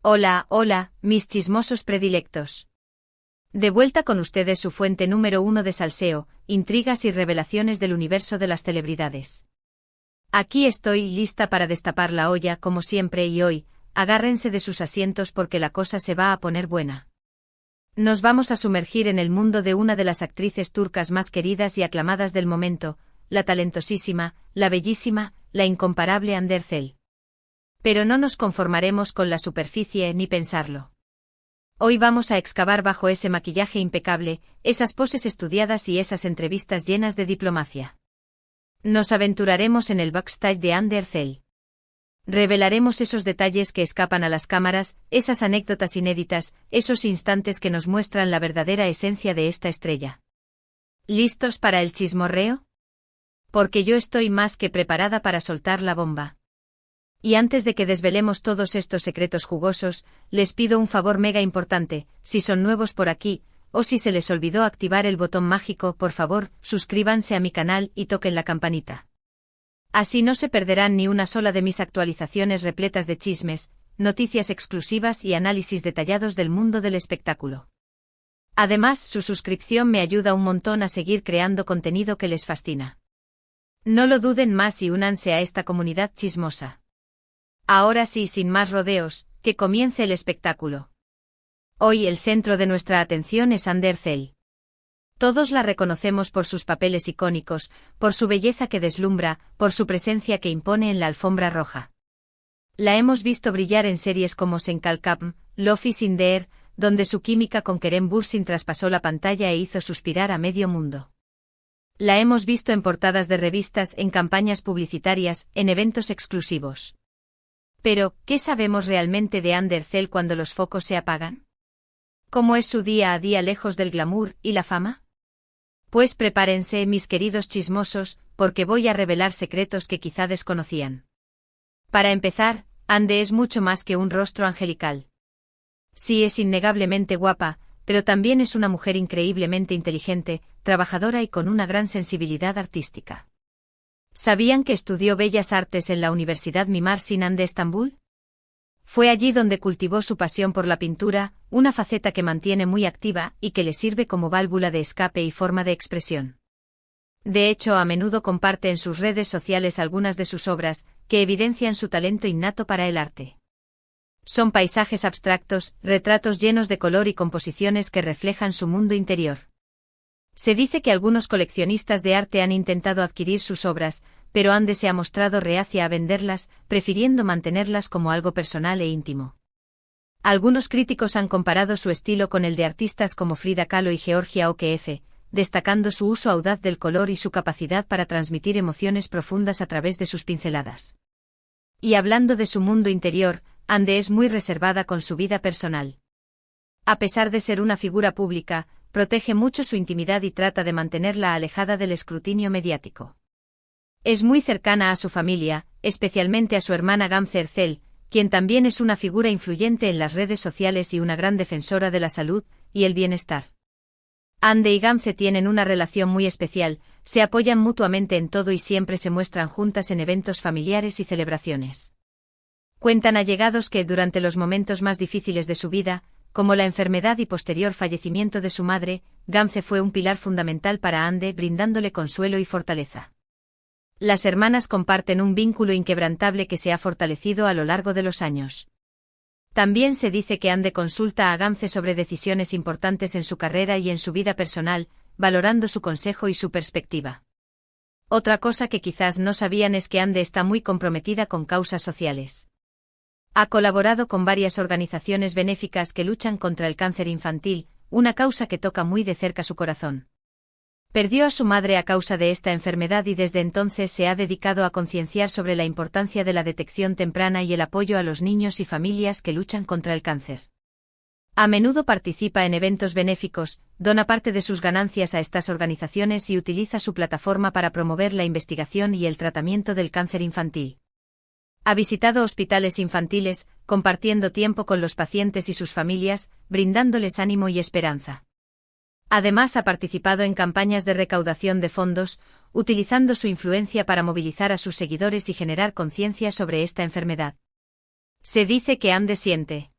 Hola, hola, mis chismosos predilectos. De vuelta con ustedes su fuente número 1 de salseo, intrigas y revelaciones del universo de las celebridades. Aquí estoy lista para destapar la olla como siempre y hoy, agárrense de sus asientos porque la cosa se va a poner buena. Nos vamos a sumergir en el mundo de una de las actrices turcas más queridas y aclamadas del momento, la talentosísima, la bellísima, la incomparable Hande Erçel. Pero no nos conformaremos con la superficie ni pensarlo. Hoy vamos a excavar bajo ese maquillaje impecable, esas poses estudiadas y esas entrevistas llenas de diplomacia. Nos aventuraremos en el backstage de Hande Erçel. Revelaremos esos detalles que escapan a las cámaras, esas anécdotas inéditas, esos instantes que nos muestran la verdadera esencia de esta estrella. ¿Listos para el chismorreo? Porque yo estoy más que preparada para soltar la bomba. Y antes de que desvelemos todos estos secretos jugosos, les pido un favor mega importante, si son nuevos por aquí, o si se les olvidó activar el botón mágico, por favor, suscríbanse a mi canal y toquen la campanita. Así no se perderán ni una sola de mis actualizaciones repletas de chismes, noticias exclusivas y análisis detallados del mundo del espectáculo. Además, su suscripción me ayuda un montón a seguir creando contenido que les fascina. No lo duden más y únanse a esta comunidad chismosa. Ahora sí, sin más rodeos, que comience el espectáculo. Hoy el centro de nuestra atención es Hande Erçel. Todos la reconocemos por sus papeles icónicos, por su belleza que deslumbra, por su presencia que impone en la alfombra roja. La hemos visto brillar en series como Senkalkapm, Love is in the Air, donde su química con Kerem Bürsin traspasó la pantalla e hizo suspirar a medio mundo. La hemos visto en portadas de revistas, en campañas publicitarias, en eventos exclusivos. Pero, ¿qué sabemos realmente de Hande Erçel cuando los focos se apagan? ¿Cómo es su día a día lejos del glamour y la fama? Pues prepárense, mis queridos chismosos, porque voy a revelar secretos que quizá desconocían. Para empezar, Hande es mucho más que un rostro angelical. Sí, es innegablemente guapa, pero también es una mujer increíblemente inteligente, trabajadora y con una gran sensibilidad artística. ¿Sabían que estudió Bellas Artes en la Universidad Mimar Sinan de Estambul? Fue allí donde cultivó su pasión por la pintura, una faceta que mantiene muy activa y que le sirve como válvula de escape y forma de expresión. De hecho, a menudo comparte en sus redes sociales algunas de sus obras, que evidencian su talento innato para el arte. Son paisajes abstractos, retratos llenos de color y composiciones que reflejan su mundo interior. Se dice que algunos coleccionistas de arte han intentado adquirir sus obras, pero Hande se ha mostrado reacia a venderlas, prefiriendo mantenerlas como algo personal e íntimo. Algunos críticos han comparado su estilo con el de artistas como Frida Kahlo y Georgia O'Keeffe, destacando su uso audaz del color y su capacidad para transmitir emociones profundas a través de sus pinceladas. Y hablando de su mundo interior, Hande es muy reservada con su vida personal. A pesar de ser una figura pública, protege mucho su intimidad y trata de mantenerla alejada del escrutinio mediático. Es muy cercana a su familia, especialmente a su hermana Gamze Erçel, quien también es una figura influyente en las redes sociales y una gran defensora de la salud y el bienestar. Hande y Gamze tienen una relación muy especial, se apoyan mutuamente en todo y siempre se muestran juntas en eventos familiares y celebraciones. Cuentan allegados que durante los momentos más difíciles de su vida, como la enfermedad y posterior fallecimiento de su madre, Gamze fue un pilar fundamental para Hande, brindándole consuelo y fortaleza. Las hermanas comparten un vínculo inquebrantable que se ha fortalecido a lo largo de los años. También se dice que Hande consulta a Gamze sobre decisiones importantes en su carrera y en su vida personal, valorando su consejo y su perspectiva. Otra cosa que quizás no sabían es que Hande está muy comprometida con causas sociales. Ha colaborado con varias organizaciones benéficas que luchan contra el cáncer infantil, una causa que toca muy de cerca su corazón. Perdió a su madre a causa de esta enfermedad y desde entonces se ha dedicado a concienciar sobre la importancia de la detección temprana y el apoyo a los niños y familias que luchan contra el cáncer. A menudo participa en eventos benéficos, dona parte de sus ganancias a estas organizaciones y utiliza su plataforma para promover la investigación y el tratamiento del cáncer infantil. Ha visitado hospitales infantiles, compartiendo tiempo con los pacientes y sus familias, brindándoles ánimo y esperanza. Además ha participado en campañas de recaudación de fondos, utilizando su influencia para movilizar a sus seguidores y generar conciencia sobre esta enfermedad. Se dice que Hande siente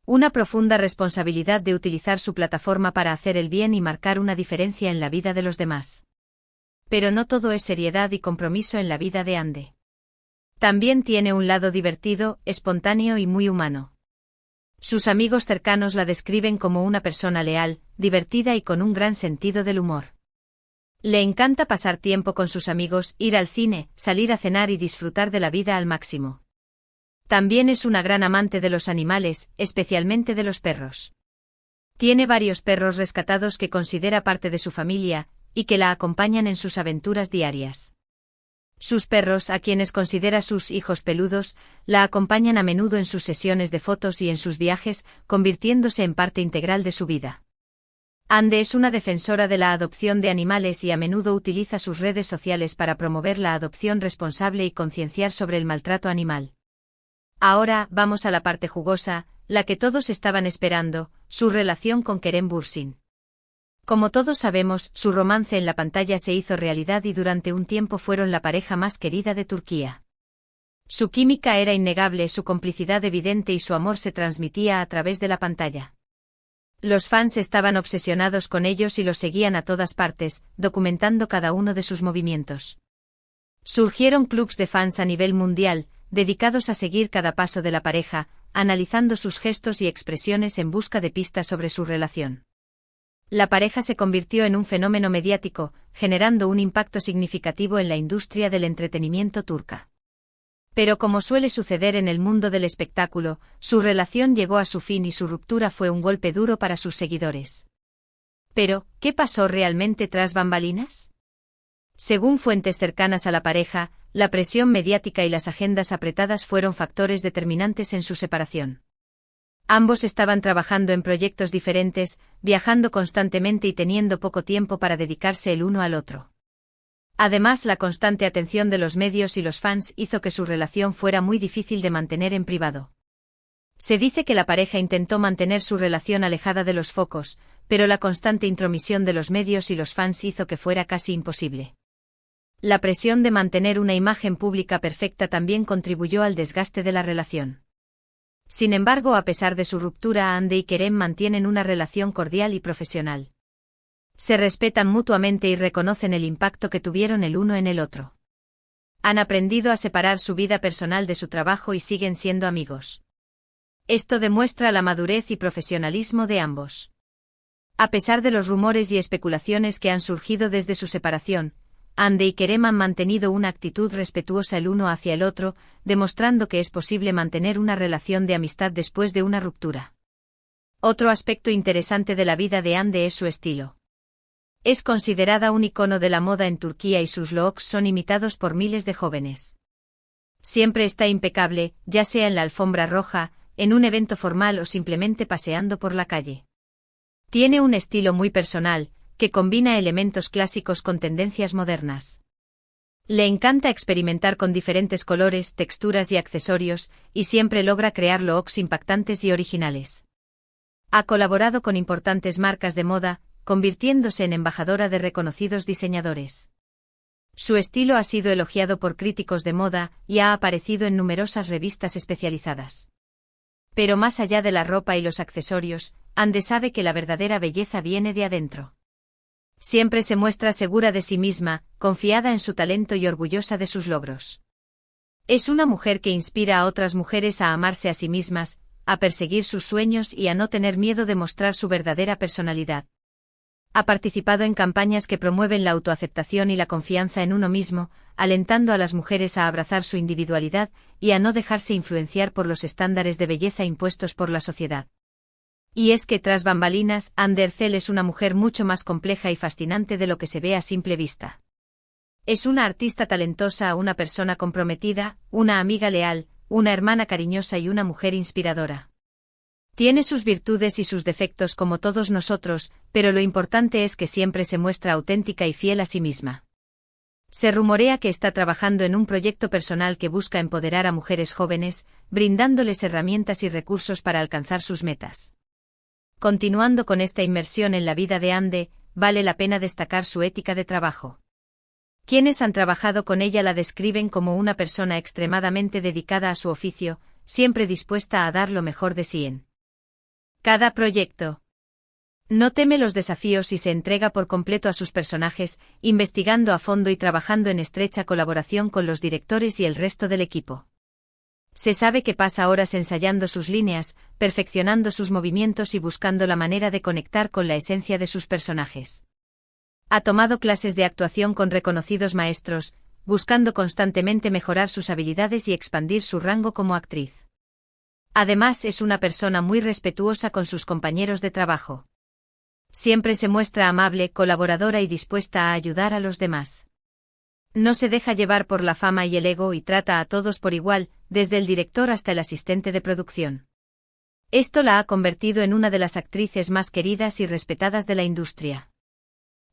Una profunda responsabilidad de utilizar su plataforma para hacer el bien y marcar una diferencia en la vida de los demás. Pero no todo es seriedad y compromiso en la vida de Ande. También tiene un lado divertido, espontáneo y muy humano. Sus amigos cercanos la describen como una persona leal, divertida y con un gran sentido del humor. Le encanta pasar tiempo con sus amigos, ir al cine, salir a cenar y disfrutar de la vida al máximo. También es una gran amante de los animales, especialmente de los perros. Tiene varios perros rescatados que considera parte de su familia, y que la acompañan en sus aventuras diarias. Sus perros, a quienes considera sus hijos peludos, la acompañan a menudo en sus sesiones de fotos y en sus viajes, convirtiéndose en parte integral de su vida. Ande es una defensora de la adopción de animales y a menudo utiliza sus redes sociales para promover la adopción responsable y concienciar sobre el maltrato animal. Ahora, vamos a la parte jugosa, la que todos estaban esperando, su relación con Kerem Bürsin. Como todos sabemos, su romance en la pantalla se hizo realidad y durante un tiempo fueron la pareja más querida de Turquía. Su química era innegable, su complicidad evidente y su amor se transmitía a través de la pantalla. Los fans estaban obsesionados con ellos y los seguían a todas partes, documentando cada uno de sus movimientos. Surgieron clubs de fans a nivel mundial, dedicados a seguir cada paso de la pareja, analizando sus gestos y expresiones en busca de pistas sobre su relación. La pareja se convirtió en un fenómeno mediático, generando un impacto significativo en la industria del entretenimiento turca. Pero como suele suceder en el mundo del espectáculo, su relación llegó a su fin y su ruptura fue un golpe duro para sus seguidores. Pero, ¿qué pasó realmente tras bambalinas? Según fuentes cercanas a la pareja, la presión mediática y las agendas apretadas fueron factores determinantes en su separación. Ambos estaban trabajando en proyectos diferentes, viajando constantemente y teniendo poco tiempo para dedicarse el uno al otro. Además, la constante atención de los medios y los fans hizo que su relación fuera muy difícil de mantener en privado. Se dice que la pareja intentó mantener su relación alejada de los focos, pero la constante intromisión de los medios y los fans hizo que fuera casi imposible. La presión de mantener una imagen pública perfecta también contribuyó al desgaste de la relación. Sin embargo, a pesar de su ruptura, Ande y Kerem mantienen una relación cordial y profesional. Se respetan mutuamente y reconocen el impacto que tuvieron el uno en el otro. Han aprendido a separar su vida personal de su trabajo y siguen siendo amigos. Esto demuestra la madurez y profesionalismo de ambos. A pesar de los rumores y especulaciones que han surgido desde su separación, Ande y Kerem han mantenido una actitud respetuosa el uno hacia el otro, demostrando que es posible mantener una relación de amistad después de una ruptura. Otro aspecto interesante de la vida de Ande es su estilo. Es considerada un icono de la moda en Turquía y sus looks son imitados por miles de jóvenes. Siempre está impecable, ya sea en la alfombra roja, en un evento formal o simplemente paseando por la calle. Tiene un estilo muy personal, que combina elementos clásicos con tendencias modernas. Le encanta experimentar con diferentes colores, texturas y accesorios, y siempre logra crear looks impactantes y originales. Ha colaborado con importantes marcas de moda, convirtiéndose en embajadora de reconocidos diseñadores. Su estilo ha sido elogiado por críticos de moda y ha aparecido en numerosas revistas especializadas. Pero más allá de la ropa y los accesorios, Ande sabe que la verdadera belleza viene de adentro. Siempre se muestra segura de sí misma, confiada en su talento y orgullosa de sus logros. Es una mujer que inspira a otras mujeres a amarse a sí mismas, a perseguir sus sueños y a no tener miedo de mostrar su verdadera personalidad. Ha participado en campañas que promueven la autoaceptación y la confianza en uno mismo, alentando a las mujeres a abrazar su individualidad y a no dejarse influenciar por los estándares de belleza impuestos por la sociedad. Y es que tras bambalinas, Ande Erçel es una mujer mucho más compleja y fascinante de lo que se ve a simple vista. Es una artista talentosa, una persona comprometida, una amiga leal, una hermana cariñosa y una mujer inspiradora. Tiene sus virtudes y sus defectos como todos nosotros, pero lo importante es que siempre se muestra auténtica y fiel a sí misma. Se rumorea que está trabajando en un proyecto personal que busca empoderar a mujeres jóvenes, brindándoles herramientas y recursos para alcanzar sus metas. Continuando con esta inmersión en la vida de Ande, vale la pena destacar su ética de trabajo. Quienes han trabajado con ella la describen como una persona extremadamente dedicada a su oficio, siempre dispuesta a dar lo mejor de sí en Cada proyecto. No teme los desafíos y se entrega por completo a sus personajes, investigando a fondo y trabajando en estrecha colaboración con los directores y el resto del equipo. Se sabe que pasa horas ensayando sus líneas, perfeccionando sus movimientos y buscando la manera de conectar con la esencia de sus personajes. Ha tomado clases de actuación con reconocidos maestros, buscando constantemente mejorar sus habilidades y expandir su rango como actriz. Además, es una persona muy respetuosa con sus compañeros de trabajo. Siempre se muestra amable, colaboradora y dispuesta a ayudar a los demás. No se deja llevar por la fama y el ego y trata a todos por igual, desde el director hasta el asistente de producción. Esto la ha convertido en una de las actrices más queridas y respetadas de la industria.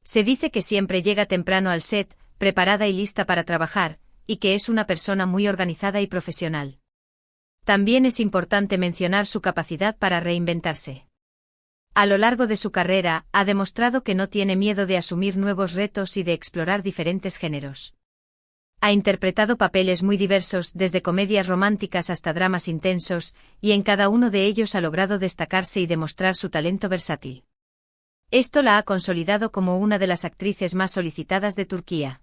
Se dice que siempre llega temprano al set, preparada y lista para trabajar, y que es una persona muy organizada y profesional. También es importante mencionar su capacidad para reinventarse. A lo largo de su carrera, ha demostrado que no tiene miedo de asumir nuevos retos y de explorar diferentes géneros. Ha interpretado papeles muy diversos, desde comedias románticas hasta dramas intensos, y en cada uno de ellos ha logrado destacarse y demostrar su talento versátil. Esto la ha consolidado como una de las actrices más solicitadas de Turquía.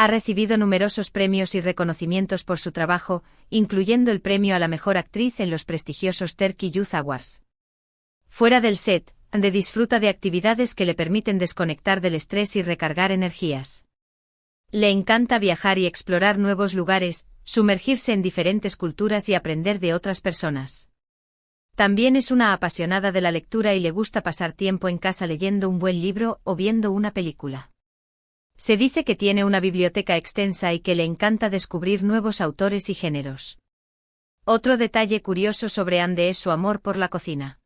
Ha recibido numerosos premios y reconocimientos por su trabajo, incluyendo el premio a la mejor actriz en los prestigiosos Turkey Youth Awards. Fuera del set, Hande disfruta de actividades que le permiten desconectar del estrés y recargar energías. Le encanta viajar y explorar nuevos lugares, sumergirse en diferentes culturas y aprender de otras personas. También es una apasionada de la lectura y le gusta pasar tiempo en casa leyendo un buen libro o viendo una película. Se dice que tiene una biblioteca extensa y que le encanta descubrir nuevos autores y géneros. Otro detalle curioso sobre Hande es su amor por la cocina.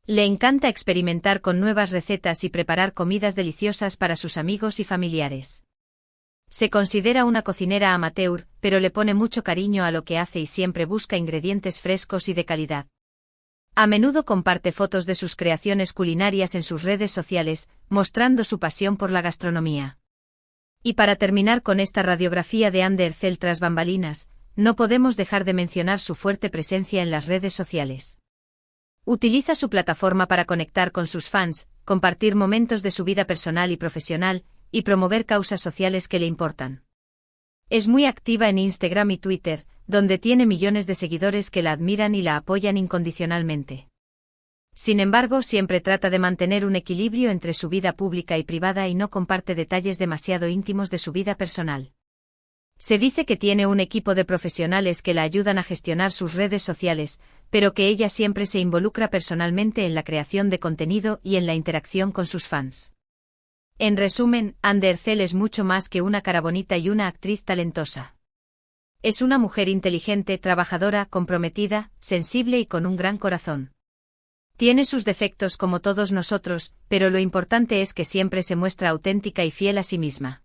Le encanta experimentar con nuevas recetas y preparar comidas deliciosas para sus amigos y familiares. Se considera una cocinera amateur, pero le pone mucho cariño a lo que hace y siempre busca ingredientes frescos y de calidad. A menudo comparte fotos de sus creaciones culinarias en sus redes sociales, mostrando su pasión por la gastronomía. Y para terminar con esta radiografía de Hande Erçel tras bambalinas, no podemos dejar de mencionar su fuerte presencia en las redes sociales. Utiliza su plataforma para conectar con sus fans, compartir momentos de su vida personal y profesional, y promover causas sociales que le importan. Es muy activa en Instagram y Twitter, donde tiene millones de seguidores que la admiran y la apoyan incondicionalmente. Sin embargo, siempre trata de mantener un equilibrio entre su vida pública y privada y no comparte detalles demasiado íntimos de su vida personal. Se dice que tiene un equipo de profesionales que la ayudan a gestionar sus redes sociales, pero que ella siempre se involucra personalmente en la creación de contenido y en la interacción con sus fans. En resumen, Hande Erçel es mucho más que una cara bonita y una actriz talentosa. Es una mujer inteligente, trabajadora, comprometida, sensible y con un gran corazón. Tiene sus defectos como todos nosotros, pero lo importante es que siempre se muestra auténtica y fiel a sí misma.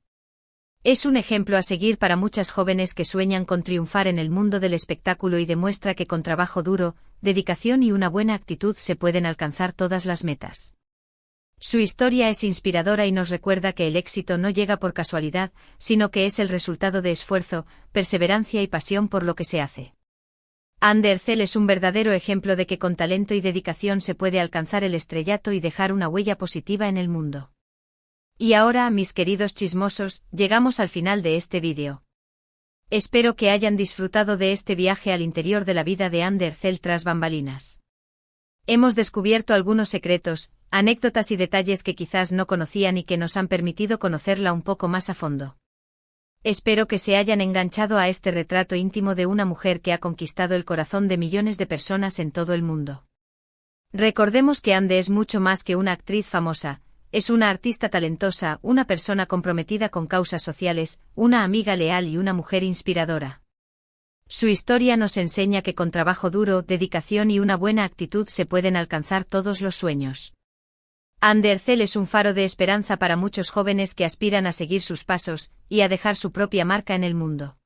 Es un ejemplo a seguir para muchas jóvenes que sueñan con triunfar en el mundo del espectáculo y demuestra que con trabajo duro, dedicación y una buena actitud se pueden alcanzar todas las metas. Su historia es inspiradora y nos recuerda que el éxito no llega por casualidad, sino que es el resultado de esfuerzo, perseverancia y pasión por lo que se hace. Hande Erçel es un verdadero ejemplo de que con talento y dedicación se puede alcanzar el estrellato y dejar una huella positiva en el mundo. Y ahora, mis queridos chismosos, llegamos al final de este vídeo. Espero que hayan disfrutado de este viaje al interior de la vida de Hande Erçel tras bambalinas. Hemos descubierto algunos secretos, anécdotas y detalles que quizás no conocían y que nos han permitido conocerla un poco más a fondo. Espero que se hayan enganchado a este retrato íntimo de una mujer que ha conquistado el corazón de millones de personas en todo el mundo. Recordemos que Hande es mucho más que una actriz famosa. Es una artista talentosa, una persona comprometida con causas sociales, una amiga leal y una mujer inspiradora. Su historia nos enseña que con trabajo duro, dedicación y una buena actitud se pueden alcanzar todos los sueños. Hande Erçel es un faro de esperanza para muchos jóvenes que aspiran a seguir sus pasos y a dejar su propia marca en el mundo.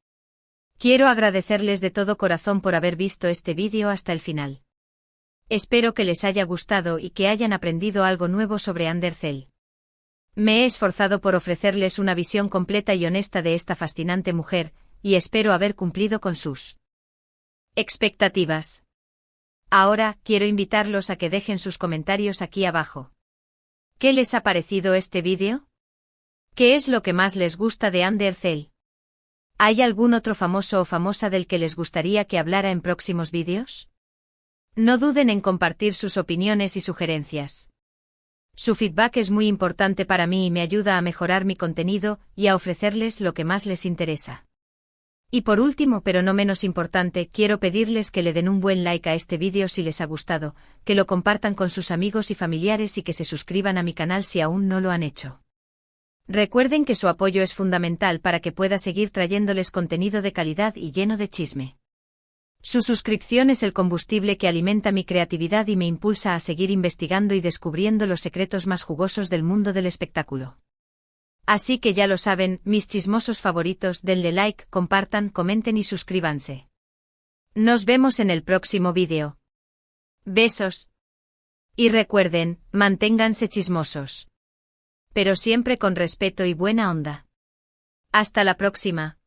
Quiero agradecerles de todo corazón por haber visto este vídeo hasta el final. Espero que les haya gustado y que hayan aprendido algo nuevo sobre Hande Erçel. Me he esforzado por ofrecerles una visión completa y honesta de esta fascinante mujer, y espero haber cumplido con sus expectativas. Ahora, quiero invitarlos a que dejen sus comentarios aquí abajo. ¿Qué les ha parecido este vídeo? ¿Qué es lo que más les gusta de Undertale? ¿Hay algún otro famoso o famosa del que les gustaría que hablara en próximos vídeos? No duden en compartir sus opiniones y sugerencias. Su feedback es muy importante para mí y me ayuda a mejorar mi contenido y a ofrecerles lo que más les interesa. Y por último, pero no menos importante, quiero pedirles que le den un buen like a este vídeo si les ha gustado, que lo compartan con sus amigos y familiares y que se suscriban a mi canal si aún no lo han hecho. Recuerden que su apoyo es fundamental para que pueda seguir trayéndoles contenido de calidad y lleno de chisme. Su suscripción es el combustible que alimenta mi creatividad y me impulsa a seguir investigando y descubriendo los secretos más jugosos del mundo del espectáculo. Así que ya lo saben, mis chismosos favoritos, denle like, compartan, comenten y suscríbanse. Nos vemos en el próximo vídeo. Besos. Y recuerden, manténganse chismosos. Pero siempre con respeto y buena onda. Hasta la próxima.